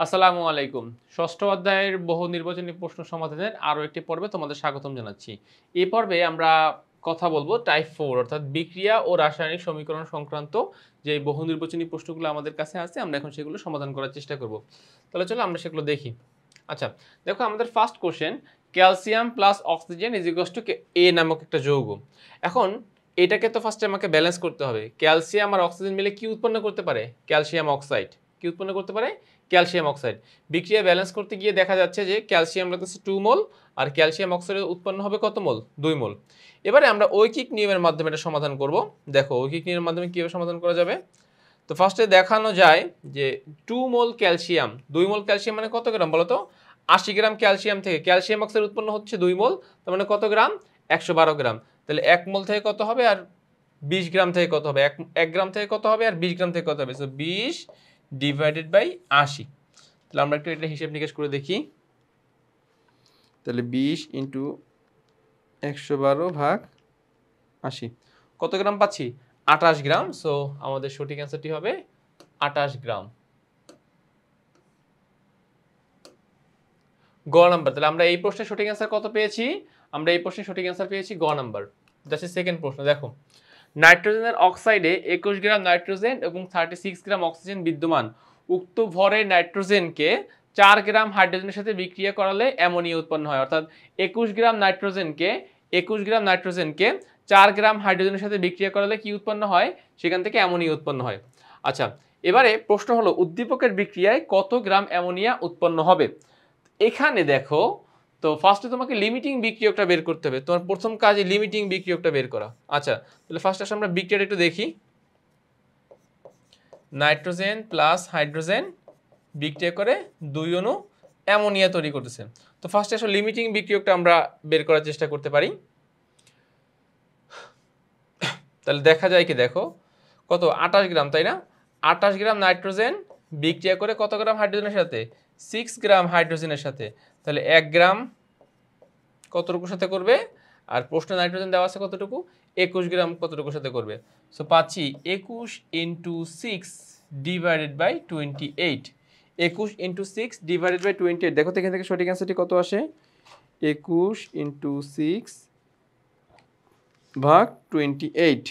আসসালামু আলাইকুম। ষষ্ঠ অধ্যায়ের বহু নির্বাচনী প্রশ্ন সমাধানের আরো একটি পর্বে তোমাদের স্বাগতম জানাচ্ছি। এই পর্বে আমরা কথা বলবো টাইপ 4 অর্থাৎ বিক্রিয়া ও রাসায়নিক সমীকরণ সংক্রান্ত যে বহু নির্বাচনী প্রশ্নগুলো আমাদের কাছে আছে আমরা এখন সেগুলো সমাধান করার চেষ্টা করব। তাহলে চলো আমরা সেগুলো দেখি। আচ্ছা, দেখো আমাদের first question calcium plus oxygen is equals to A নামক একটা যৌগ। এখন এটাকে তো ফার্স্টে আমাকে ব্যালেন্স করতে হবে। ক্যালসিয়াম আর অক্সিজেন মিলে কি উৎপন্ন করতে পারে? Calcium oxide. কি উৎপন্ন করতে পারে? Calcium oxide. বিক্রিয়া ব্যালেন্স করতে গিয়ে দেখা যাচ্ছে যে ক্যালসিয়াম লাগতেছে 2 মোল আর ক্যালসিয়াম অক্সাইড উৎপন্ন হবে কত মোল? 2 মোল। এবারে আমরা ঐকিক নিয়মের মাধ্যমে এটা সমাধান করব। দেখো ঐকিক নিয়মের মাধ্যমে কিভাবে সমাধান করা যাবে? তো ফার্স্টে দেখানো যায় যে 2 মোল ক্যালসিয়াম, 2 মোল ক্যালসিয়াম মানে কত গ্রাম বলো তো? 80 গ্রাম ক্যালসিয়াম থেকে ক্যালসিয়াম অক্সাইড উৎপন্ন হচ্ছে 2 মোল, তার মানে কত গ্রাম? 112 গ্রাম। তাহলে 1 মোল থেকে কত হবে আর 20 গ্রাম থেকে কত হবে? 1 গ্রাম থেকে কত হবে আর 20 গ্রাম থেকে কত হবে? So 20 divided by 80। তাহলে আমরা একটু এটা হিসাব নিকাশ করে দেখি। তাহলে 20 ইন্টু 112 ভাগ 80 কত গ্রাম পাচ্ছি? 28 গ্রাম। সো আমাদের সঠিক অ্যান্সারটি হবে 28 গ্রাম। গ নাম্বার। তাহলে আমরা এই প্রশ্নের সঠিক অ্যান্সার কত পেয়েছি? আমরা এই প্রশ্নের সঠিক অ্যান্সার পেয়েছি গ নাম্বার। দ্যাটস এ সেকেন্ড প্রশ্ন। দেখো নাইট্রোজেনের অক্সাইডে 21 গ্রাম নাইট্রোজেন এবং 36 গ্রাম অক্সিজেন বিদ্যমান। উক্ত ভরের নাইট্রোজেনকে 4 গ্রাম হাইড্রোজেনের সাথে বিক্রিয়া করালে অ্যামোনিয়া উৎপন্ন হয়। অর্থাৎ 21 গ্রাম নাইট্রোজেনকে 4 গ্রাম হাইড্রোজেনের সাথে বিক্রিয়া করালে কি উৎপন্ন হয়? সেখান থেকে অ্যামোনিয়া উৎপন্ন হয়। আচ্ছা, এবারে প্রশ্ন হলো উদ্দীপকের বিক্রিয়ায় কত গ্রাম অ্যামোনিয়া উৎপন্ন হবে? এখানে দেখো, তো ফার্স্টে তোমাকে লিমিটিং বিক্রিয়কটা বের করতে হবে। তোমার প্রথম কাজে লিমিটিং বিক্রিয়কটা বের করা। আচ্ছা, তাহলে ফার্স্ট আসলে আমরা বিক্রিয়াটা একটু দেখি। নাইট্রোজেন প্লাস হাইড্রোজেন বিক্রিয়া করে 2 অণু অ্যামোনিয়া তৈরি করতেছে। তো ফার্স্টে আসলে লিমিটিং বিক্রিয়কটা আমরা বের করার চেষ্টা করতে পারি। তাহলে দেখা যায় কি, দেখো কত 28 গ্রাম, তাই না? 28 গ্রাম নাইট্রোজেন বিক্রিয়া করে কত গ্রাম হাইড্রোজেনের সাথে? 6 গ্রাম হাইড্রোজেনের সাথে। তাহলে 1 গ্রাম কতটুকুর সাথে করবে? আর প্রশ্নে নাইট্রোজেন দেওয়া আছে কতটুকু? 21 গ্রাম কতটুকুর সাথে করবে? সো পাচ্ছি 21 into 6 divided by 28। 21 into 6 divided by 28। দেখো তো এখান থেকে সঠিক অ্যান্সারটি কত আসে? 21 ইন্টু 6 ভাগ 28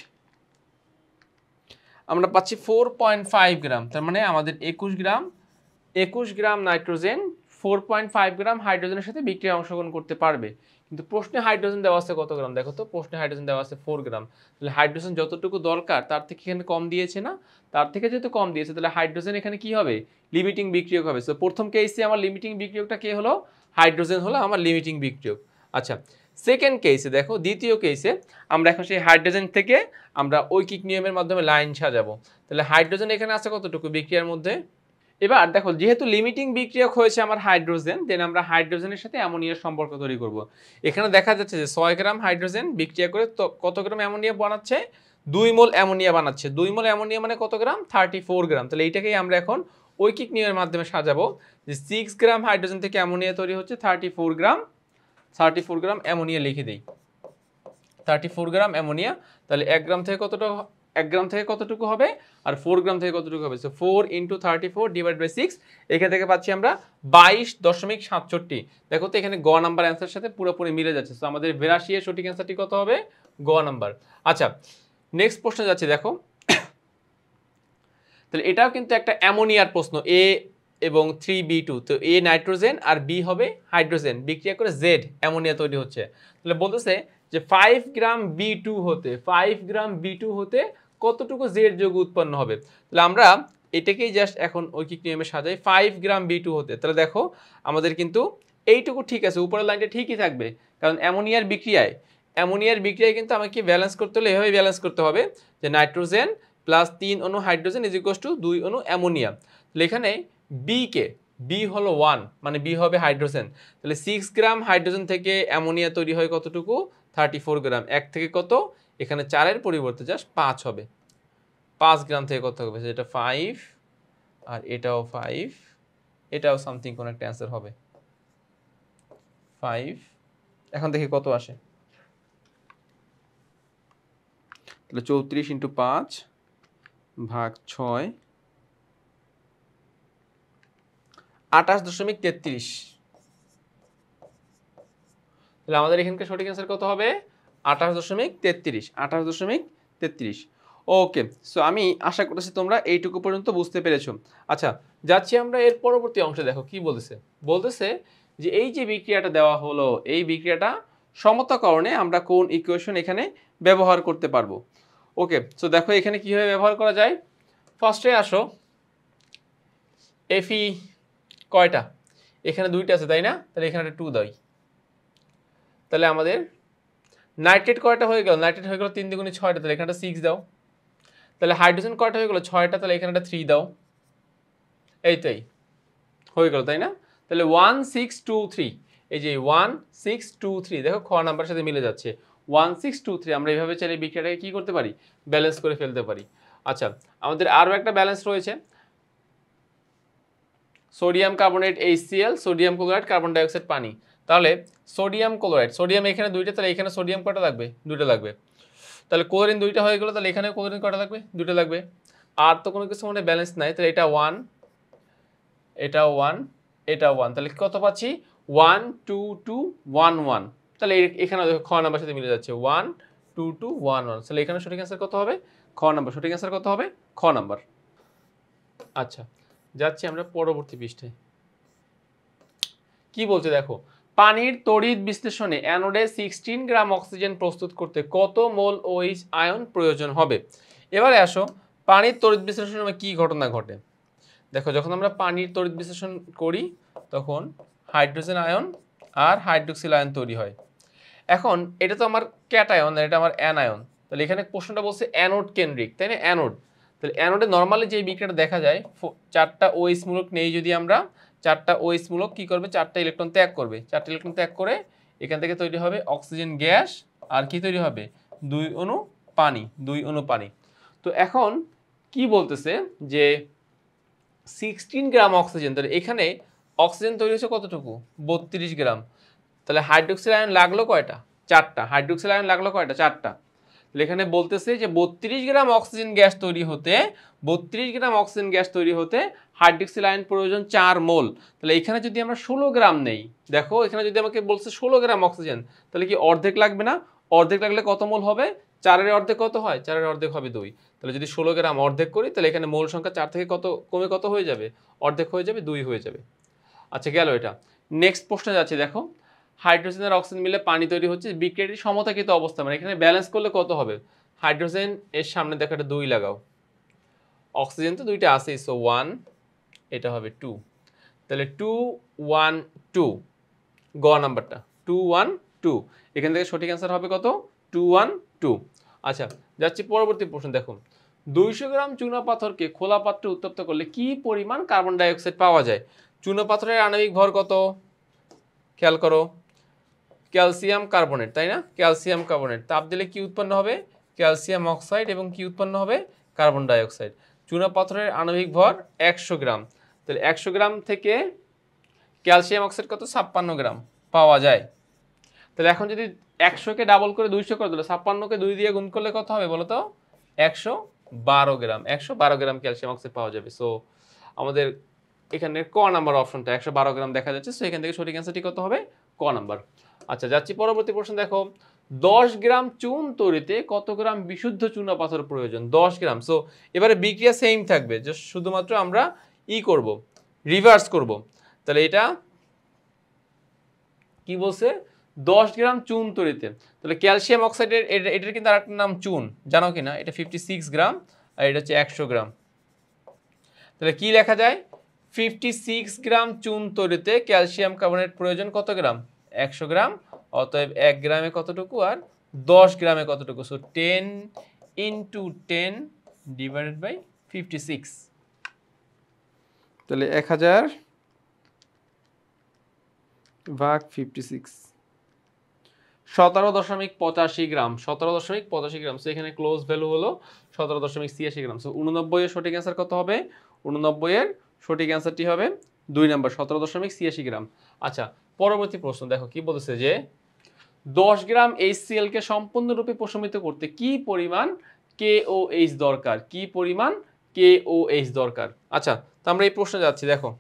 আমরা পাচ্ছি 4.5 গ্রাম। তার মানে আমাদের 21 গ্রাম নাইট্রোজেন 4.5 গ্রাম হাইড্রোজেনের সাথে বিক্রিয়ায় অংশগ্রহণ করতে পারবে। কিন্তু প্রশ্নে হাইড্রোজেন দেওয়া আছে কত গ্রাম? দেখো তো প্রশ্নে হাইড্রোজেন দেওয়া আছে 4 গ্রাম। তাহলে হাইড্রোজেন যতটুকু দরকার তার থেকে এখানে কম দিয়েছে না? তার থেকে যেহেতু কম দিয়েছে তাহলে হাইড্রোজেন এখানে কি হবে? লিমিটিং বিক্রিয়ক হবে। সো প্রথম কেসে আমার লিমিটিং বিক্রিয়কটা কে হলো? হাইড্রোজেন হলো আমার লিমিটিং বিক্রিয়ক। আচ্ছা, সেকেন্ড কেসে দেখো, দ্বিতীয় কেসে আমরা এখন সেই হাইড্রোজেন থেকে আমরা ঐকিক নিয়মের মাধ্যমে লাইন সাজাবো। তাহলে হাইড্রোজেন এখানে আছে কতটুকু বিক্রিয়ার মধ্যে? এবার দেখো যেহেতু লিমিটিং বিক্রিয়ক হয়েছে আমার হাইড্রোজেন, দেন আমরা হাইড্রোজেনের সাথে অ্যামোনিয়ার সম্পর্ক তৈরি করব। এখানে দেখা যাচ্ছে যে 6 গ্রাম হাইড্রোজেন বিক্রিয়া করে তো কত গ্রাম অ্যামোনিয়া বানাচ্ছে? 2 মোল অ্যামোনিয়া বানাচ্ছে। 2 মোল অ্যামোনিয়া মানে কত গ্রাম? 34 গ্রাম। তাহলে এইটাকেই আমরা এখন ঐকিক নিয়মের মাধ্যমে সাজাবো যে 6 গ্রাম হাইড্রোজেন থেকে অ্যামোনিয়া তৈরি হচ্ছে 34 গ্রাম। 34 গ্রাম অ্যামোনিয়া লিখে দেই। 34 গ্রাম অ্যামোনিয়া। তাহলে 1 গ্রাম থেকে কতটা, 1 গ্রাম থেকে কতটুকু হবে আর 4 গ্রাম থেকে কতটুকু হবে? So 4 into 34 divide by 6। এখান থেকে পাচ্ছি আমরা 22.67। দেখো তো এখানে গ নাম্বার অ্যান্সারের সাথে পুরোপুরি মিলে যাচ্ছে। সো আমাদের 82 এর সঠিক অ্যান্সারটি কত হবে? গ নাম্বার। আচ্ছা, নেক্সট প্রশ্ন যাচ্ছে। দেখো তাহলে এটাও কিন্তু একটা অ্যামোনিয়ার প্রশ্ন, এ এবং 3B2। তো এ নাইট্রোজেন আর বি হবে হাইড্রোজেন বিক্রিয়া করে জেড অ্যামোনিয়া তৈরি হচ্ছে। তাহলে বলতেছে যে 5 গ্রাম বি টু হতে কতটুকু জেড যৌগ উৎপন্ন হবে? তাহলে আমরা এটাকেই জাস্ট এখন ঐকিক নিয়মে সাজাই। 5 গ্রাম বি টু হতে, তাহলে দেখো আমাদের কিন্তু এইটুকু ঠিক আছে, উপরের লাইনটা ঠিকই থাকবে, কারণ অ্যামোনিয়ার বিক্রিয়ায় কিন্তু আমাকে ব্যালেন্স করতে হলে এভাবে ব্যালেন্স করতে হবে যে নাইট্রোজেন প্লাস 3 অণু হাইড্রোজেন ইজ ইকুয়ালস টু 2 অণু অ্যামোনিয়া। তাহলে এখানে বি হলো 1, মানে বি হবে হাইড্রোজেন। তাহলে 6 গ্রাম হাইড্রোজেন থেকে অ্যামোনিয়া তৈরি হয় কতটুকু? 34 গ্রাম। 1 থেকে কত? এখানে 4 এর পরিবর্তে জাস্ট 5 হবে। 5 গ্রাম থেকে কত হবে? সেটা 5 আর এটাও 5, এটাও সামথিং কোন একটা অ্যান্সার হবে 5। এখন দেখি কত আসে। তাহলে 34 ইন্টু 5 ভাগ 6 28.33। তাহলে আমাদের এখানকার সঠিক অ্যান্সার কত হবে? 28.33। 28.33। ওকে, সো আমি আশা করতেছি তোমরা এইটুকু পর্যন্ত বুঝতে পেরেছো। আচ্ছা, যাচ্ছি আমরা এর পরবর্তী অংশে। দেখো কি বলতেছে। বলতেছে যে এই যে বিক্রিয়াটা দেওয়া হলো, এই বিক্রিয়াটা সমতাকরণে আমরা কোন ইকুয়েশন এখানে ব্যবহার করতে পারবো। ওকে, সো দেখো এখানে কিভাবে ব্যবহার করা যায়। ফার্স্টে আসো, এফি কয়টা? এখানে দুইটা আছে তাই না? তাহলে এখানে একটা 2 দাও। তাহলে আমাদের নাইট্রেট কয়টা হয়ে গেল? নাইট্রেট হয়ে গেল 3 × 6টা, তাহলে এখানে 6 দাও। তাহলে হাইড্রোজেন কয়টা হয়ে গেল? 6টা, তাহলে এখানে একটা 3 দাও। এইটাই হয়ে গেল তাই না? তাহলে 1 6 2 3, এই যে 1 6 2 3 দেখো খ নাম্বারের সাথে মিলে যাচ্ছে। 1 6 2 3 আমরা এইভাবে চাইলে বিক্রিয়াটাকে কি করতে পারি? ব্যালেন্স করে ফেলতে পারি। আচ্ছা, আমাদের আরও একটা ব্যালেন্স রয়েছে, sodium carbonate HCl, sodium chloride, carbon dioxide, পানি। তাহলে সোডিয়াম ক্লোরাইড, সোডিয়াম এখানে দুইটা, তাহলে এখানে সোডিয়াম কয়টা লাগবে? দুইটা লাগবে। তাহলে ক্লোরিন দুইটা হয়ে গেল, তাহলে এখানে ক্লোরিন কয়টা লাগবে? দুইটা লাগবে। আর তো কোনো কিছু মানে ব্যালেন্স নাই, তাহলে এটা 1, এটা 1, এটা 1, তাহলে কত পাচ্ছি? 1 2 2 1 1। তাহলে এখানে খ নাম্বার সাথে মিলে যাচ্ছে 1 2 2 1 1। তাহলে এখানে সঠিক অ্যান্সার কত হবে? খ নাম্বার। সঠিক অ্যান্সার কত হবে? খ নাম্বার। আচ্ছা, যাচ্ছি আমরা পরবর্তী পৃষ্ঠায়। কি বলছে দেখো, পানির তড়িৎ বিশ্লেষণে অ্যানোডে 16 গ্রাম অক্সিজেন প্রস্তুত করতে কত মোল OH আয়ন প্রয়োজন হবে? এবারে আসো, পানির তড়িৎ বিশ্লেষণের সময় কি ঘটনা ঘটে। দেখো, যখন আমরা পানির তড়িৎ বিশ্লেষণ করি তখন হাইড্রোজেন আয়ন আর হাইড্রোক্সিল আয়ন তৈরি হয়। এখন এটা তো আমার ক্যাটায়ন, এটা আমার অ্যানায়ন। তাহলে এখানে প্রশ্নটা বলছে অ্যানোড কেন্দ্রিক, তাই না? অ্যানোড। তাহলে অ্যানোডে নর্মালি যে বিক্রিয়াটা দেখা যায়, 4টা OH মূলক নেই যদি আমরা, 4টা OH মূলক কি করবে? 4টা ইলেকট্রন ত্যাগ করবে। 4টা ইলেকট্রন ত্যাগ করে এখান থেকে তৈরি হবে অক্সিজেন গ্যাস, আর কি তৈরি হবে? 2 অণু পানি, 2 অণু পানি। তো এখন কি বলতেছে যে 16 গ্রাম অক্সিজেন, তাহলে এখানে অক্সিজেন তৈরি হচ্ছে কতটুকু? 32 গ্রাম। তাহলে হাইড্রোক্সিল আয়ন লাগলো কয়টা? 4টা। হাইড্রোক্সিল আয়ন লাগলো কয়টা? 4টা। তাহলে এখানে বলতেছে যে 32 গ্রাম অক্সিজেন গ্যাস তৈরি হতে, 32 গ্রাম অক্সিজেন গ্যাস তৈরি হতে হাইড্রোক্সিল আয়ন প্রয়োজন 4 মোল। তাহলে এখানে যদি আমরা 16 গ্রাম নেই, দেখো এখানে যদি আমাকে বলছে 16 গ্রাম অক্সিজেন, তাহলে কি অর্ধেক লাগবে না? অর্ধেক লাগলে কত মোল হবে? 4-এর অর্ধেক কত হয়? 4-এর অর্ধেক হবে 2। তাহলে যদি 16 গ্রাম অর্ধেক করি, তাহলে এখানে মোল সংখ্যা 4 থেকে কত কমে কত হয়ে যাবে? অর্ধেক হয়ে যাবে, 2 হয়ে যাবে। আচ্ছা, গেল এটা। নেক্সট প্রশ্নে যাচ্ছে, দেখো হাইড্রোজেন আর অক্সিজেন মিলে পানি তৈরি হচ্ছে, বিক্রিয়াটি সমতাকৃত অবস্থা, মানে এখানে ব্যালেন্স করলে কত হবে? হাইড্রোজেন এর সামনে দেখো একটা 2 লাগাও, অক্সিজেন তো দুইটা আছেই, সো 1, এটা হবে 2। তাহলে 2 1 2, গ নাম্বারটা 2 1 2। এখান থেকে সঠিক অ্যান্সার হবে কত? 2 1 2। আচ্ছা, যাচ্ছি পরবর্তী প্রশ্ন। দেখো 200 গ্রাম চুনা পাথরকে খোলা পাত্রে উত্তপ্ত করলে কি পরিমাণ কার্বন ডাইঅক্সাইড পাওয়া যায়? চুনা পাথরের আণবিক ভর কত? খেয়াল করো, ক্যালসিয়াম কার্বনেট, তাই না? Calcium carbonate. তাপ দিলে কি উৎপন্ন হবে? ক্যালসিয়াম অক্সাইড, এবং কি উৎপন্ন হবে? Carbon dioxide. চুনা পাথরের আণবিক ভর 100 গ্রাম। তাহলে 100 গ্রাম থেকে ক্যালসিয়াম অক্সাইড কত? 56 গ্রাম পাওয়া যায়। তাহলে এখন যদি 100কে ডাবল করে 200 করে দিলে, 56কে 2 দিয়ে গুণ করলে কত হবে বলো তো? 112 গ্রাম। 112 গ্রাম ক্যালসিয়াম অক্সাইড পাওয়া যাবে। সো আমাদের এখানে ক নাম্বার অপশনটা 112 গ্রাম দেখা যাচ্ছে। সো এখান থেকে সঠিক অ্যান্সারটি কত হবে? ক নাম্বার। আচ্ছা, যাচ্ছি পরবর্তী প্রশ্ন। দেখো 10 গ্রাম চুন তৈরিতে কত গ্রাম বিশুদ্ধ চুনা পাথর প্রয়োজন? 10 গ্রাম। সো এবারে বিক্রিয়া সেম থাকবে, জাস্ট শুধুমাত্র আমরা করব, রিভার্স করব। তাহলে এটা কি বলছে? 10 গ্রাম চুন তৈরিতে, তাহলে ক্যালসিয়াম অক্সাইডের এটার কিন্তু আরেকটা নাম চুন, জানো কি না? এটা 56 গ্রাম, আর এটা হচ্ছে 100 গ্রাম। তাহলে কি লেখা যায়? 56 গ্রাম চুন তৈরিতে ক্যালসিয়াম কার্বনেট প্রয়োজন কত গ্রাম? 100 গ্রাম। অতএব 1 গ্রামে কতটুকু আর 10 গ্রামে কতটুকু? So 10 × 10 divided by 56। তাহলে 1000 ভাগ 56, 17.85 গ্রাম। 17.85 গ্রাম। সো এখানে ক্লোজ ভ্যালু হলো 17.86 গ্রাম। সো 89 এর সঠিক অ্যান্সার কত হবে? 89 এর সঠিক অ্যান্সারটি হবে 2 নাম্বার, 17.86 গ্রাম। আচ্ছা, পরবর্তী প্রশ্ন দেখো কি বলতেছে যে 10 গ্রাম HCl কে সম্পূর্ণরূপে প্রশমিত করতে কি পরিমাণ KOH দরকার? কি পরিমাণ KOH দরকার? আচ্ছা, তো আমরা এই প্রশ্নে যাচ্ছি। দেখো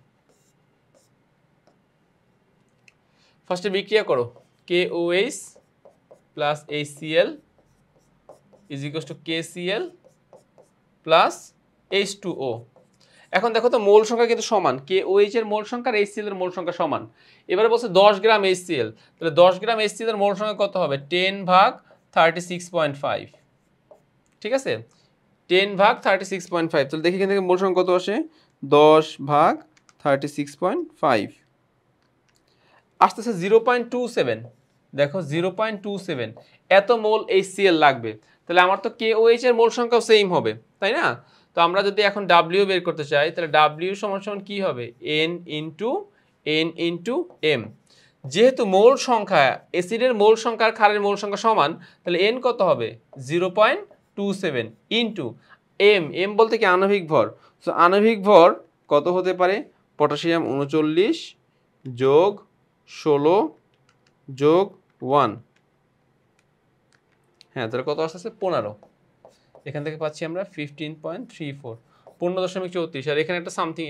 ফার্স্টে বিক্রিয়া করো, KOH plus HCl is equals two KCl plus H2O। এখন দেখো তো মোল সংখ্যা কিন্তু সমান, KOH এর মোল সংখ্যা আর HCl এর মোল সংখ্যা সমান। এবারে বলছে 10 গ্রাম HCl, তাহলে 10 গ্রাম HCl এর মোল সংখ্যা কত হবে? 10/36.5। ঠিক আছে, 10/36.5। তাহলে দেখি এখান থেকে মোল সংখ্যা কত আসে, 10/36.5 আসতেছে 0.27। দেখো 0.27 এত মোল HCl লাগবে, তাহলে আমার তো KOH এর মোল সংখ্যাও সেম হবে, তাই না? তো আমরা যদি এখন W বের করতে চাই, তাহলে W সমান সমান কি হবে? N into M। যেহেতু মোল সংখ্যা, অ্যাসিডের মোল সংখ্যা আর ক্ষারের মোল সংখ্যা সমান, তাহলে N কত হবে? 0.27 ইন্টু M বলতে কি আণবিক ভর। সো আণবিক ভর কত হতে পারে? পটাশিয়াম 39 যোগ 16 যোগ 1, হ্যাঁ তাহলে কত আসতেছে? 15। এখান থেকে পাচ্ছি আমরা 15.34, 15.34। আর এখানে একটা সামথিং,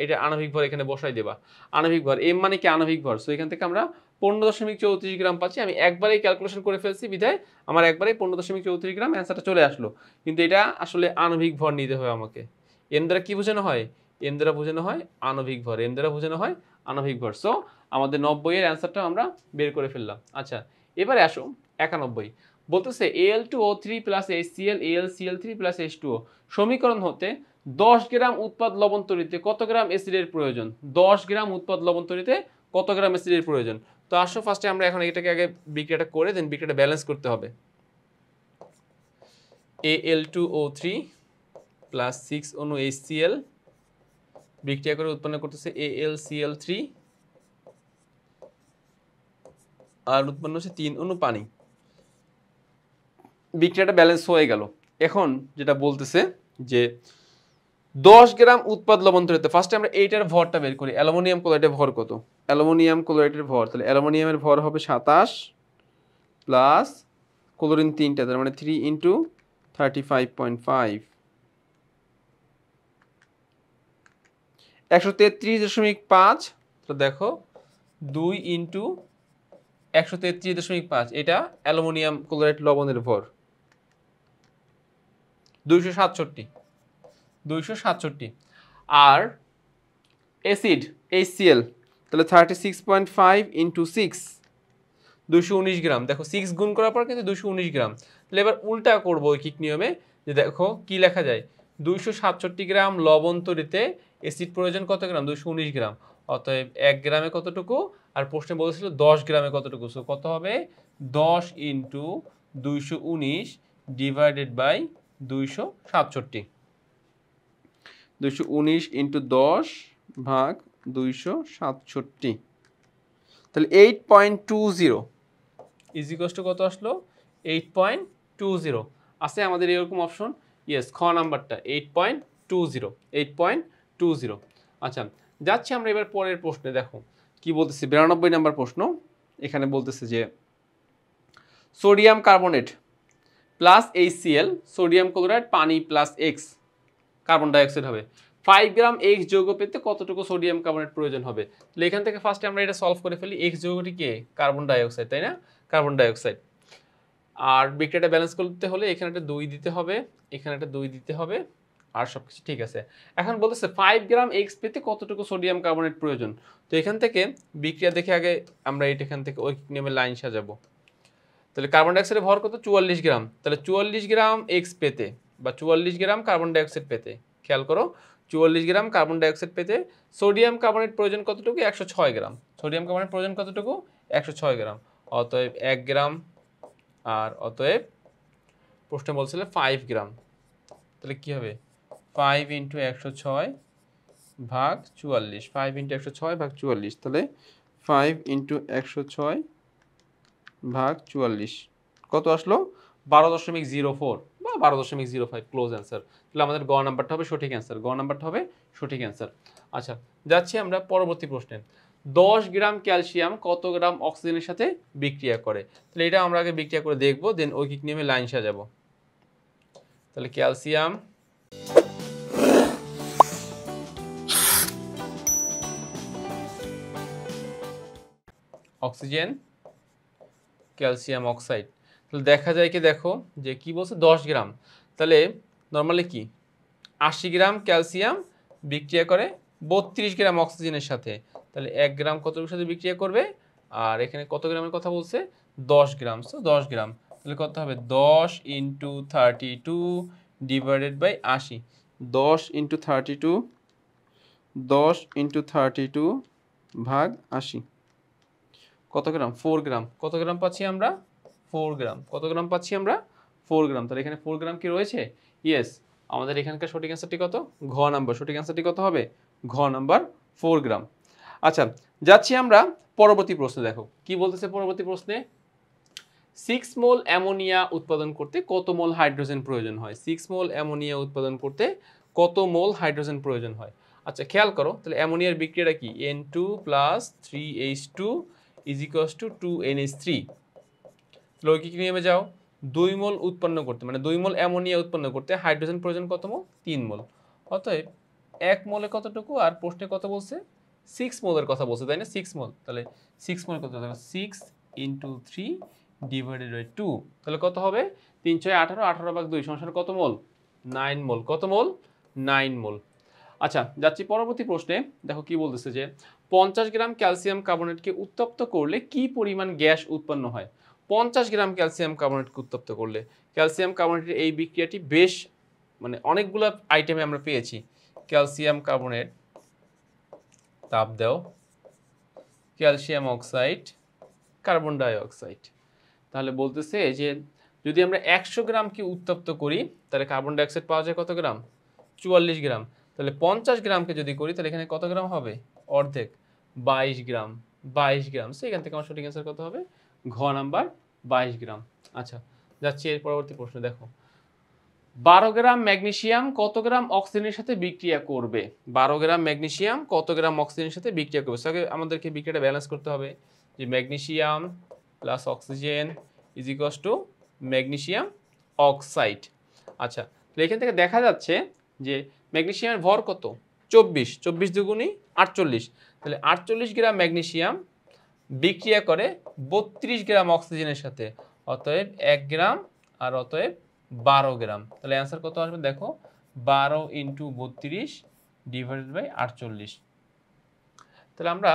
এটা আণবিক ভর এখানে বসাই দেবা। আণবিক ভর M মানে কি আণবিক ভর। সো এখান থেকে আমরা 15.34 গ্রাম পাচ্ছি। আমি একবারেই ক্যালকুলেশন করে ফেলছি বিধায় আমার একবারেই 15.34 গ্রাম অ্যান্সারটা চলে আসলো। কিন্তু এটা আসলে আণবিক ভর নিতে হবে আমাকে। M দ্বারা কি বোঝানো হয়? M দ্বারা বোঝানো হয় আণবিক ভর। M দ্বারা বোঝানো হয় আণবিক ভর। সো আমাদের 90 এর অ্যান্সারটা আমরা বের করে ফেললাম। আচ্ছা, এবারে আসো 91। বলতেছে Al2O3 plus HCl AlCl3 plus H2O সমীকরণ হতে 10 গ্রাম উৎপাদ লবণ তৈরিতে কত গ্রাম অ্যাসিডের প্রয়োজন? 10 গ্রাম উৎপাদ লবণ তৈরিতে কত গ্রাম অ্যাসিডের প্রয়োজন? তো আসো ফার্স্টে আমরা এখন এটাকে আগে বিক্রিয়াটা করে দেন, বিক্রিয়াটা ব্যালেন্স করতে হবে। Al2O3 প্লাস 6 অণু HCl বিক্রিয়া করে উৎপন্ন করতেছে AlCl3 আর উৎপন্ন হচ্ছে 3 অণু পানি। বিক্রিয়াটা ব্যালেন্স হয়ে গেল। এখন যেটা বলতেছে যে 10 গ্রাম উৎপাদ লবণ তৈরিতে ফার্স্টে আমরা এইটার ভরটা বের করি। অ্যালুমিনিয়াম ক্লোরাইডের ভর কত? অ্যালুমিনিয়াম ক্লোরাইডের ভর, তাহলে অ্যালুমিনিয়ামের ভর হবে 27 প্লাস ক্লোরিন 3টা, তার মানে 3 ইন্টু 35.5, 133.5। তো দেখো 2 ইন্টু 133.5, এটা অ্যালুমিনিয়াম ক্লোরাইড লবণের ভর 267। আর অ্যাসিড HCl, তাহলে 36.5 ইন্টু 6, 219 গ্রাম। দেখো 6 গুণ করার পর কিন্তু 219 গ্রাম। তাহলে এবার উল্টা করবো ঐকিক নিয়মে, যে দেখো কি লেখা যায়, 267 গ্রাম লবণ তৈরিতে অ্যাসিড প্রয়োজন কত গ্রাম? 219 গ্রাম। অতএব 1 গ্রামে কতটুকু, আর প্রশ্নে বলেছিল 10 গ্রামে কতটুকু। সো কত হবে? 10 ইন্টু 219 ডিভাইডেড বাই 267। 219 ইন্টু 10 ভাগ 267, তাহলে 8.20 ইজ ইকুয়ালস টু কত আসলো? 8.20। আছে আমাদের এরকম অপশন? ইয়েস, খ নাম্বারটা 8.20। আচ্ছা, যাচ্ছি আমরা এবার পরের প্রশ্নে। দেখো কি বলতেছে, 92 নাম্বার প্রশ্ন। এখানে বলতেছে যে sodium carbonate plus HCl, sodium chloride পানি প্লাস X কার্বন ডাইঅক্সাইড হবে। 5 গ্রাম X যৌগ পেতে কতটুকু সোডিয়াম কার্বনেট প্রয়োজন হবে? তাহলে এখান থেকে ফার্স্টে আমরা এটা সলভ করে ফেলি। X যৌগটি কে? কার্বন ডাইঅক্সাইড, তাই না? Carbon dioxide. আর বিক্রিয়াটা ব্যালেন্স করতে হলে এখানে একটা 2 দিতে হবে, এখানে একটা 2 দিতে হবে, আর সবকিছু ঠিক আছে। এখন বলতেছে 5 গ্রাম X পেতে কতটুকু সোডিয়াম কার্বনেট প্রয়োজন। তো এখান থেকে বিক্রিয়া দেখে আগে আমরা এটা এখান থেকে ঐকিক নিয়মে লাইন সাজাবো। তাহলে কার্বন ডাইঅক্সাইডের ভর কত? 44 গ্রাম। তাহলে 44 গ্রাম X পেতে বা 44 গ্রাম কার্বন ডাইঅক্সাইড পেতে, খেয়াল করো, 44 গ্রাম কার্বন ডাইঅক্সাইড পেতে সোডিয়াম কার্বনেট প্রয়োজন কতটুকু? 106 গ্রাম। সোডিয়াম কার্বনেট প্রয়োজন কতটুকু? 106 গ্রাম। অতএব 1 গ্রাম, আর অতএব প্রশ্নে বলছিল 5 গ্রাম। তাহলে কি হবে? 5 ইন্টু 106 ভাগ 44, 5 ইন্টু 106 ভাগ 44, তাহলে 5 ইন্টু 106 ভাগ 44 কত আসলো? 12.04 বা 12.05, ক্লোজ অ্যান্সার। তাহলে আমাদের গ নাম্বারটা হবে সঠিক অ্যান্সার। গ নাম্বারটা হবে সঠিক অ্যান্সার। আচ্ছা, যাচ্ছি আমরা পরবর্তী প্রশ্নে। 10 গ্রাম ক্যালসিয়াম কত গ্রাম অক্সিজেনের সাথে বিক্রিয়া করে? তাহলে এটা আমরা আগে বিক্রিয়া করে দেখবো, দেন ঐকিক নিয়মে লাইন সাজাবো। তাহলে ক্যালসিয়াম অক্সিজেন ক্যালসিয়াম অক্সাইড। তাহলে দেখা যায় কি, দেখো যে কি বলছে 10 গ্রাম, তাহলে নর্মালি কি 80 গ্রাম ক্যালসিয়াম বিক্রিয়া করে 32 গ্রাম অক্সিজেনের সাথে, তাহলে 1 গ্রাম কতটুকুর সাথে বিক্রিয়া করবে, আর এখানে কত গ্রামের কথা বলছে 10 গ্রাম, সো 10 গ্রাম, তাহলে কত হবে 10 into 32 divided by 80, 10 into 32, 10 into 32 ভাগ 80, কত গ্রাম 4 গ্রাম, কত গ্রাম পাচ্ছি আমরা 4 গ্রাম, কত গ্রাম পাচ্ছি আমরা 4 গ্রাম, তাহলে এখানে 4 গ্রাম কি রয়েছে, ইয়েস, আমাদের এখানকার সঠিক অ্যান্সারটি কত, ঘ নাম্বার, সঠিক অ্যান্সারটি কত হবে, ঘ নাম্বার 4 গ্রাম। আচ্ছা, যাচ্ছি আমরা পরবর্তী প্রশ্নে। দেখো কি বলতেছে পরবর্তী প্রশ্নে, 6 মোল অ্যামোনিয়া উৎপাদন করতে কত মোল হাইড্রোজেন প্রয়োজন হয়, 6 মোল অ্যামোনিয়া উৎপাদন করতে কত মোল হাইড্রোজেন প্রয়োজন হয়। আচ্ছা খেয়াল করো, তাহলে অ্যামোনিয়ার বিক্রিয়াটা কি, N2 + 3H2 = 2NH3, লৌকিক নিয়মে যাও, 2 মোল উৎপন্ন করতে, মানে 2 মোল অ্যামোনিয়া উৎপন্ন করতে হাইড্রোজেন প্রয়োজন কত মোল, 3 মোল, অতএব 1 মোলে কতটুকু, আর প্রশ্নে কত বলছে 6 মোলের কথা বলছে, তাই না, 6 মোল, তাহলে 6 মোল কত হবে, 6 ইন্টু 3 ডিভাইডেড বাই 2, তাহলে কত হবে 3 6 18, 18 ভাগ 2 সমান কত মোল, 9 মোল, কত মোল, 9 মোল। আচ্ছা যাচ্ছি পরবর্তী প্রশ্নে। দেখো কি বলতেছে যে 50 গ্রাম ক্যালসিয়াম কার্বনেটকে উত্তপ্ত করলে কি পরিমাণ গ্যাস উৎপন্ন হয়, 50 গ্রাম ক্যালসিয়াম কার্বনেটকে উত্তপ্ত করলে, ক্যালসিয়াম কার্বনেটের এই বিক্রিয়াটি বেশ মানে অনেকগুলো আইটেমে আমরা পেয়েছি, ক্যালসিয়াম কার্বনেট, তাপ দাও, calcium oxide, carbon die oxide, তাহলে বলতেছে যে যদি আমরা 100 গ্রামকে উত্তপ্ত করি তাহলে কার্বন ডাই অক্সাইড পাওয়া যায় কত গ্রাম, 44 গ্রাম, তাহলে 50 গ্রামকে যদি করি তাহলে এখানে কত গ্রাম হবে, অর্ধেক, 22 গ্রাম, 22 গ্রাম, সো এখান থেকে আমার সঠিক অ্যান্সার কত হবে, ঘ নাম্বার 22 গ্রাম। আচ্ছা যাচ্ছি এর পরবর্তী প্রশ্ন। দেখো 12 গ্রাম ম্যাগনেসিয়াম কত গ্রাম অক্সিজেনের সাথে বিক্রিয়া করবে, 12 গ্রাম ম্যাগনেসিয়াম কত গ্রাম অক্সিজেনের সাথে বিক্রিয়া করবে, আগে আমাদেরকে বিক্রিয়াটা ব্যালেন্স করতে হবে, যে magnesium plus oxygen = magnesium oxide. আচ্ছা তাহলে এখান থেকে দেখা যাচ্ছে যে ম্যাগনেসিয়ামের ভর কত, 24, 24 দুগুণী 48, তাহলে 48 গ্রাম ম্যাগনেসিয়াম বিক্রিয়া করে 32 গ্রাম অক্সিজেনের সাথে, অতএব 1 গ্রাম আর অতএব 12 গ্রাম, তাহলে অ্যান্সার কত আসবে, দেখো 12 ইন্টু 32 ডিভাইডেড বাই 48, তাহলে আমরা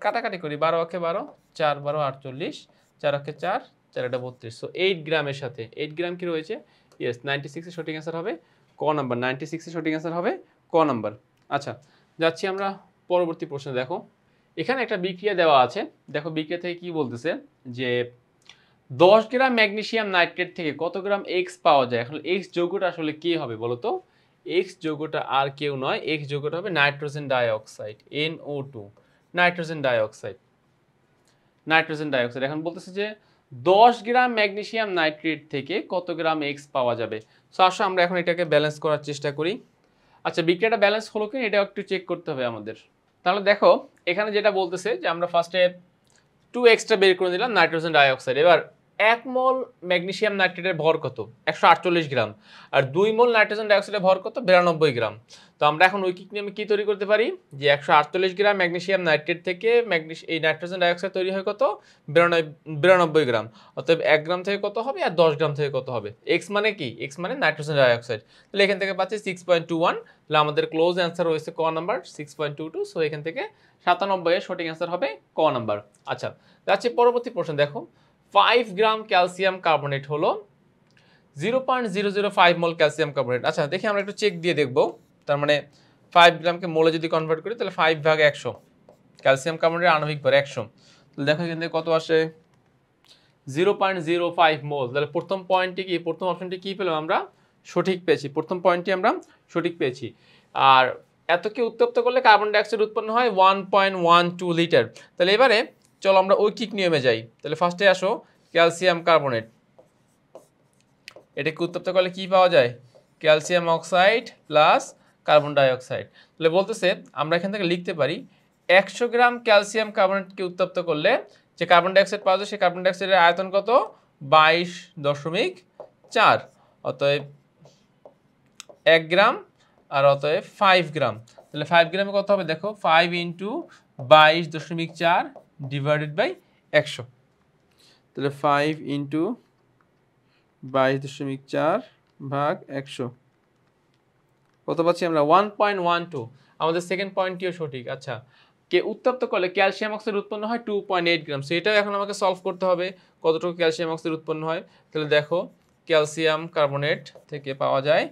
কাটাকাটি করি, 12 অক্ষে 12, 4 12 48, 4 অক্ষে 4, 4 এটা 32, সো 8 গ্রামের সাথে 8 গ্রাম কি রয়েছে, ইয়েস 96 এর সঠিক অ্যান্সার হবে ক নাম্বার, 96 এর সঠিক অ্যান্সার হবে ক নাম্বার। আচ্ছা যাচ্ছি আমরা পরবর্তী প্রশ্নে। দেখো এখানে একটা বিক্রিয়া দেওয়া আছে, দেখো বিক্রিয়া থেকে কি বলতেছে যে 10 গ্রাম ম্যাগনেসিয়াম নাইট্রেট থেকে কত গ্রাম এক্স পাওয়া যায়, এখন এক্স যৌগটা আসলে কি হবে বলো তো, এক্স যৌগটা আর কেউ নয়, এক্স যৌগটা হবে nitrogen dioxide, NO2, nitrogen dioxide, nitrogen dioxide. এখন বলতেছে যে 10 গ্রাম ম্যাগনেসিয়াম নাইট্রেট থেকে কত গ্রাম এক্স পাওয়া যাবে, সো আসলে আমরা এখন এটাকে ব্যালেন্স করার চেষ্টা করি। আচ্ছা বিক্রিয়াটা ব্যালেন্স হলো কি এটা একটু চেক করতে হবে আমাদের। তাহলে দেখো এখানে যেটা বলতেছে যে আমরা ফার্স্টে 2 এক্সট্রা বের করে দিলাম নাইট্রোজেন ডাইঅক্সাইড, এবার 1 মোল ম্যাগনেসিয়াম নাইট্রেটের ভর কত, 148 গ্রাম, আর 2 মোল নাইট্রোজেন ডাইঅক্সাইডের ভর কত, 92 গ্রাম। তো আমরা এখন ঐকিক নিয়মে কি তৈরি করতে পারি, যে 148 গ্রাম ম্যাগনেসিয়াম নাইট্রেট থেকে এই নাইট্রোজেন ডাইঅক্সাইড তৈরি হয় কত, 92 গ্রাম, অতএব 1 গ্রাম থেকে কত হবে আর 10 গ্রাম থেকে কত হবে, এক্স মানে কি, এক্স মানে নাইট্রোজেন ডাইঅক্সাইড, তাহলে এখান থেকে পাচ্ছি 6.21, তাহলে আমাদের ক্লোজ অ্যান্সার হয়েছে ক নাম্বার 6.22, সো এখান থেকে 97 এর সঠিক অ্যান্সার হবে ক নাম্বার। আচ্ছা যাচ্ছে পরবর্তী প্রশ্ন। দেখো 5 গ্রাম ক্যালসিয়াম কার্বনেট হলো 0.005 মোল ক্যালসিয়াম কার্বনেট। আচ্ছা দেখি আমরা একটু চেক দিয়ে দেখব, তার মানে 5 গ্রামকে মোলে যদি কনভার্ট করি তাহলে 5 ভাগ 100, ক্যালসিয়াম কার্বনেটের আণবিক ভর 100, তাহলে দেখো এখান থেকে কত আসে 0.05 মোল, তাহলে প্রথম পয়েন্টটি কি, প্রথম অপশনটি কি পেলাম আমরা, সঠিক পেয়েছি, প্রথম পয়েন্টটি আমরা সঠিক পেয়েছি। আর এতকে উত্তপ্ত করলে কার্বন ডাইঅক্সাইড উৎপন্ন হয় 1.12 লিটার, তাহলে এবারে চলো আমরা ঐকিক নিয়মে যাই। তাহলে ফার্স্টে আসো ক্যালসিয়াম কার্বনেট, এটাকে উত্তপ্ত করলে কি পাওয়া যায়, calcium oxide plus carbon dioxide, তাহলে বলতেছে আমরা এখান থেকে লিখতে পারি 100 গ্রাম ক্যালসিয়াম কার্বনেটকে উত্তপ্ত করলে যে কার্বন ডাইঅক্সাইড পাওয়া যায় সেই কার্বন ডাইঅক্সাইডের আয়তন কত, 22.4, অতএব 1 গ্রাম আর অতএব 5 গ্রাম, তাহলে 5 গ্রামে কত হবে, দেখো 5 × 22.4 ডিভাইডেড বাই 100, তাহলে 5 ইন্টু 22.4 ভাগ 100 কত পাচ্ছি আমরা 1.12। আমাদের সেকেন্ড পয়েন্টটিও সঠিক। আচ্ছা, কে উত্তপ্ত করলে ক্যালসিয়াম অক্সাইড উৎপন্ন হয় 2.8 গ্রাম। সো এটাও এখন আমাকে সলভ করতে হবে কতটুকু ক্যালসিয়াম অক্সাইড উৎপন্ন হয়। তাহলে দেখো ক্যালসিয়াম কার্বনেট থেকে পাওয়া যায়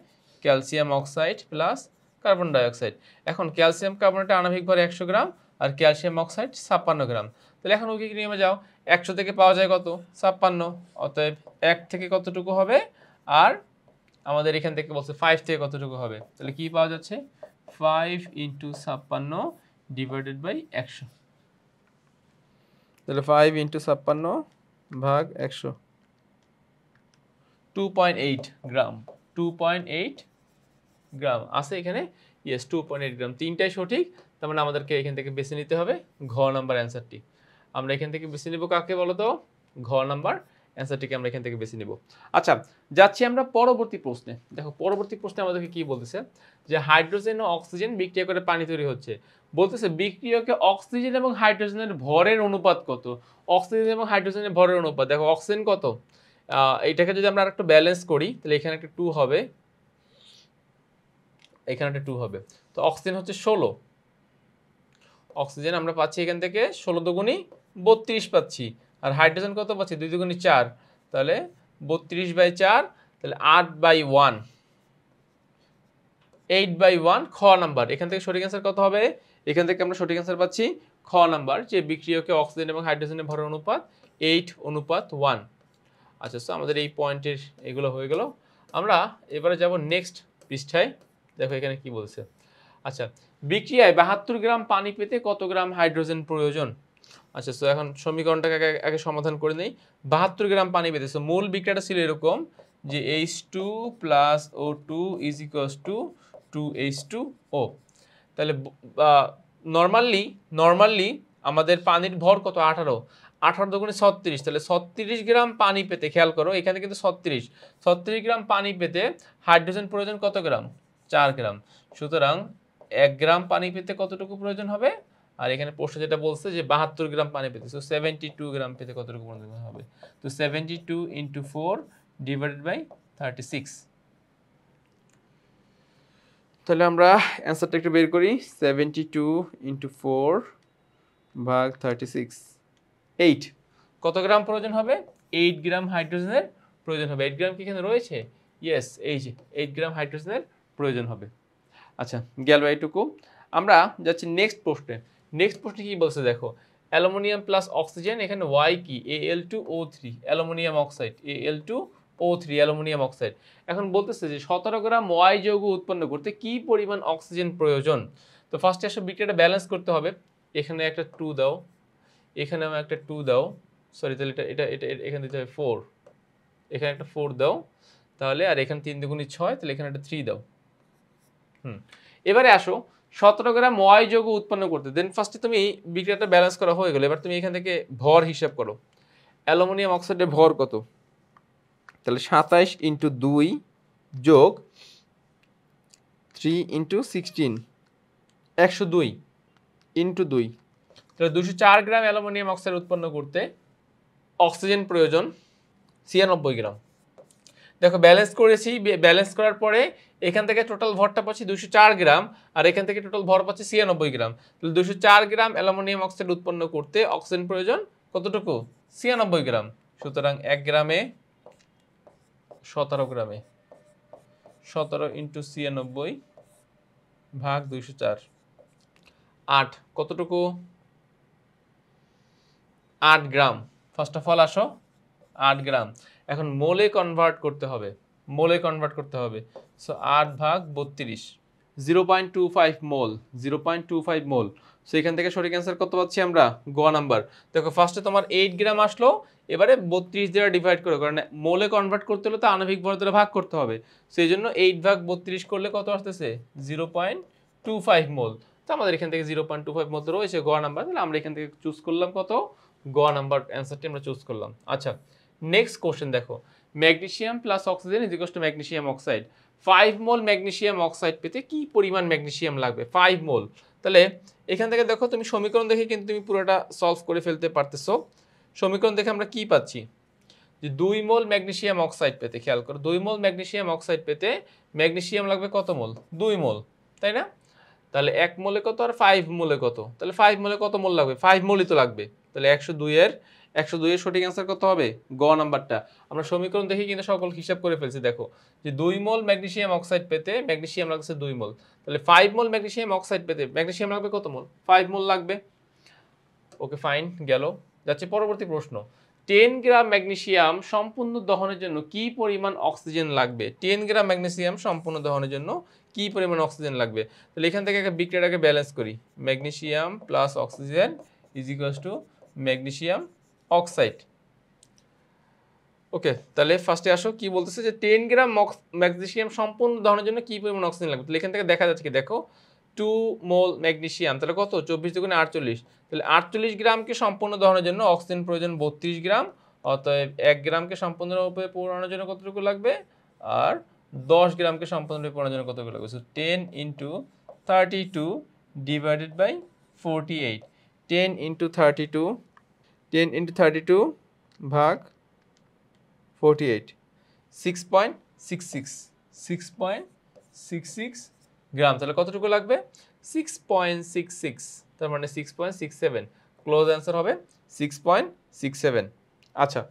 calcium oxide plus carbon dioxide. এখন ক্যালসিয়াম কার্বনেটের আণবিক ভর 100 গ্রাম আর ক্যালসিয়াম অক্সাইড 56 গ্রাম। তাহলে এখন ওকে নিয়মে যাও, 100 থেকে পাওয়া যায় কত 56, অতএব 1 থেকে কতটুকু হবে, আর আমাদের এখান থেকে বলছে 5 থেকে কতটুকু হবে। তাহলে কি পাওয়া যাচ্ছে 5 ইন্টু 56 ডিভাইডেড বাই 100। তাহলে 5 ইন্টু 56 ভাগ 100 2.8 গ্রাম। 2.8 গ্রাম আছে এখানে, ইয়েস 2.8 গ্রাম। তিনটাই সঠিক। তার মানে আমাদেরকে এখান থেকে বেছে নিতে হবে ঘ নাম্বার অ্যান্সারটি। আমরা এখান থেকে বেছে নিব কাকে বলো তো, ঘ নাম্বার অ্যান্সারটিকে আমরা এখান থেকে বেছে নিব। আচ্ছা, যাচ্ছি আমরা পরবর্তী প্রশ্নে। দেখো পরবর্তী প্রশ্নে আমাদেরকে কি বলতেছে, যে হাইড্রোজেন ও অক্সিজেন বিক্রিয়া করে পানি তৈরি হচ্ছে। বলতেছে বিক্রিয়কে অক্সিজেন এবং হাইড্রোজেনের ভরের অনুপাত কত। অক্সিজেন এবং হাইড্রোজেনের ভরের অনুপাত দেখো, অক্সিজেন কত, এইটাকে যদি আমরা একটু ব্যালেন্স করি তাহলে এখানে একটা 2 হবে, এখানে একটা 2 হবে। তো অক্সিজেন হচ্ছে 16, অক্সিজেন আমরা পাচ্ছি এখান থেকে 16 দুগুণী 32 পাচ্ছি, আর হাইড্রোজেন কত পাচ্ছি 2 দুগুণী 4, তাহলে 32/4, তাহলে 8/1, 8/1 খ নাম্বার। এখান থেকে সঠিক অ্যান্সার কত হবে, এখান থেকে আমরা সঠিক অ্যান্সার পাচ্ছি খ নাম্বার, যে বিক্রিয়কে অক্সিজেন এবং হাইড্রোজেনের ভরের অনুপাত 8:1। আচ্ছা, সো আমাদের এই পয়েন্টের এগুলো হয়ে গেল। আমরা এবারে যাব নেক্সট পৃষ্ঠায়। দেখো এখানে কি বলছে। আচ্ছা, বিক্রিয়ায় 72 গ্রাম পানি পেতে কত গ্রাম হাইড্রোজেন প্রয়োজন। আচ্ছা, সো এখন সমীকরণটাকে আগে সমাধান করে নেই। 72 গ্রাম পানি পেতে, সো মূল বিক্রিয়াটা ছিল এরকম যে H2 + O2 = 2H2O। তাহলে নর্মালি আমাদের পানির ভর কত 18, 18 দুগুণে 36, তাহলে 36 গ্রাম পানি পেতে, খেয়াল করো এখানে কিন্তু 36 গ্রাম পানি পেতে হাইড্রোজেন প্রয়োজন কত গ্রাম 4 গ্রাম। সুতরাং 1 গ্রাম পানি পেতে কতটুকু প্রয়োজন হবে, আর এখানে প্রশ্ন যেটা বলছে যে 72 গ্রাম পানি পেতে, সো 72 গ্রাম পেতে কতটুকু প্রয়োজন হবে। তো 72 × 4 ডিভাইডেড বাই 36। তাহলে আমরা অ্যান্সারটা একটু বের করি। 72 × 4 ভাগ 36, 8 কত গ্রাম প্রয়োজন হবে, 8 গ্রাম হাইড্রোজেনের প্রয়োজন হবে। 8 গ্রাম কি এখানে রয়েছে, ইয়েস, এই যে 8 গ্রাম হাইড্রোজেনের প্রয়োজন হবে। আচ্ছা, গেল এইটুকু। আমরা যাচ্ছি নেক্সট প্রশ্নে। নেক্সট প্রশ্নে কি বলছে দেখো, অ্যালুমিনিয়াম প্লাস অক্সিজেন, এখানে ওয়াই কি Al2O3 aluminium oxide, Al2O3 aluminium oxide. এখন বলতেছে যে 17 গ্রাম ওয়াই যৌগ উৎপন্ন করতে কি পরিমাণ অক্সিজেন প্রয়োজন। তো ফার্স্টে আসলে বিক্রিয়াটা ব্যালেন্স করতে হবে। এখানে একটা 2 দাও, এখানেও একটা 2 দাও, সরি তাহলে এটা এটা এখানে দিতে হবে 4, এখানে একটা 4 দাও, তাহলে আর এখানে 3 দুগুণী 6, তাহলে এখানে একটা 3 দাও। এবারে আসো 17 গ্রাম ওয়াই যৌগ উৎপন্ন করতে, দেন ফার্স্টে তুমি বিক্রিয়াটা ব্যালেন্স করা হয়ে গেল। এবার তুমি এখান থেকে ভর হিসাব করো, অ্যালুমিনিয়াম অক্সাইডের ভর কত, তাহলে 27 × 2 যোগ 3 × 16, 102 × 2, তাহলে 204 গ্রাম অ্যালুমিনিয়াম অক্সাইড উৎপন্ন করতে অক্সিজেন প্রয়োজন 96 গ্রাম। দেখো ব্যালেন্স করেছি, ব্যালেন্স করার পরে এখান থেকে টোটাল ভরটা পাচ্ছি 204 গ্রাম, আর এখান থেকে টোটাল ভর পাচ্ছি 96 গ্রাম। তাহলে 204 গ্রাম অ্যালুমিনিয়াম অক্সাইড উৎপন্ন করতে অক্সিজেন প্রয়োজন কতটুকু, 96 গ্রাম। সুতরাং 1 গ্রামে 17 গ্রামে 17 × 96 ভাগ 204, 8 কতটুকু, 8 গ্রাম। ফার্স্ট অফ অল আসো 8 গ্রাম। এখন মোলে কনভার্ট করতে হবে, মোলে কনভার্ট করতে হবে। সো 8 ভাগ 32, 0.25 মোল, 0.25 মোল। সো এখান থেকে সঠিক অ্যান্সার কত পাচ্ছি আমরা, গ নাম্বার। দেখো ফার্স্টে তোমার 8 গ্রাম আসলো, এবারে 32 দ্বারা ডিভাইড করো, কারণ মোলে কনভার্ট করতে হলে তো আণবিক ভর দ্বারা ভাগ করতে হবে। সেই জন্য 8 ভাগ 32 করলে কত আসতেছে 0.25 মোল। তো আমাদের এখান থেকে 0.25 মোল তো রয়েছে গ নাম্বার, তাহলে আমরা এখান থেকে চুজ করলাম কত, গ নাম্বার অ্যান্সারটি আমরা চুজ করলাম। আচ্ছা, নেক্সট কোশ্চেন দেখো, magnesium plus oxygen = magnesium oxide. 5 মোল ম্যাগনেসিয়াম অক্সাইড পেতে কি পরিমাণ ম্যাগনেসিয়াম লাগবে, 5 মোল। তাহলে এখান থেকে দেখো তুমি সমীকরণ দেখে কিন্তু তুমি পুরোটা সলভ করে ফেলতে পারতেছো। সমীকরণ দেখে আমরা কি পাচ্ছি, যে 2 মোল ম্যাগনেসিয়াম অক্সাইড পেতে, খেয়াল করো 2 মোল ম্যাগনেসিয়াম অক্সাইড পেতে ম্যাগনেসিয়াম লাগবে কত মোল, 2 মোল, তাই না? তাহলে 1 মোলে কত আর 5 মোলে কত, তাহলে 5 মোলে কত মোল লাগবে, 5 মোলই তো লাগবে। তাহলে 102 এর সঠিক অ্যান্সার কত হবে, গ নাম্বারটা। আমরা সমীকরণ দেখে কিন্তু সকল হিসাব করে ফেলছি, দেখো যে 2 মোল ম্যাগনেসিয়াম অক্সাইড পেতে ম্যাগনেসিয়াম লাগছে 2 মোল, তাহলে 5 মোল ম্যাগনেসিয়াম অক্সাইড পেতে ম্যাগনেসিয়াম লাগবে কত মোল, 5 মোল লাগবে। ওকে ফাইন, গেল। যাচ্ছে পরবর্তী প্রশ্ন, 10 গ্রাম ম্যাগনেসিয়াম সম্পূর্ণ দহনের জন্য কি পরিমাণ অক্সিজেন লাগবে, 10 গ্রাম ম্যাগনেসিয়াম সম্পূর্ণ দহনের জন্য কি পরিমাণ অক্সিজেন লাগবে। তাহলে এখান থেকে একটা বিক্রিয়াটাকে ব্যালেন্স করি, magnesium plus oxygen is equals to magnesium oxide. Okay, তাহলে ফার্স্টে আসো, কি বলতেছে যে 10 গ্রাম ম্যাগনেসিয়াম সম্পূর্ণ দহনের জন্য কি পরিমাণ অক্সিজেন লাগবে। তাহলে এখান থেকে দেখা যাচ্ছে কি, দেখো 2 মোল ম্যাগনেসিয়াম, তাহলে কত, 24 দুগুণে 48, তাহলে 48 গ্রামকে সম্পূর্ণ দহনের জন্য অক্সিজেন প্রয়োজন 32 গ্রাম, অতএব 1 গ্রামকে সম্পূর্ণরূপে পূরণের জন্য কতটুকু লাগবে, আর 10 গ্রামকে সম্পূর্ণরূপে পূরণের জন্য কতটুকু লাগবে। So 10 into 32 divided by 48, 10 into 32, 10 into 32 ভাগ 48, 6.66 গ্রাম, তাহলে কতটুকু লাগবে, 6.66, তার মানে 6.67, ক্লোজ অ্যান্সার হবে 6.67। আচ্ছা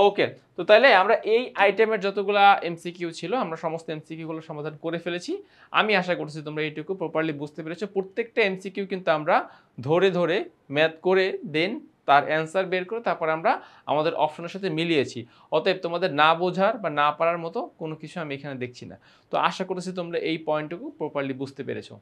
ওকে, তো তাহলে আমরা এই আইটেমের যতগুলা এমসিকিউ ছিল আমরা সমস্ত এমসিকিউগুলো সমাধান করে ফেলেছি। আমি আশা করছি তোমরা এইটুকু প্রপারলি বুঝতে পেরেছো। প্রত্যেকটা এমসিকিউ কিন্তু আমরা ধরে ধরে ম্যাথ করে দেন তার অ্যান্সার বের করে তারপর আমরা আমাদের অপশনের সাথে মিলিয়েছি। অতএব তোমাদের না বোঝার বা না পারার মতো কোনো কিছু আমি এখানে দেখছি না। তো আশা করছি তোমরা এই পয়েন্টটুকু প্রপারলি বুঝতে পেরেছো।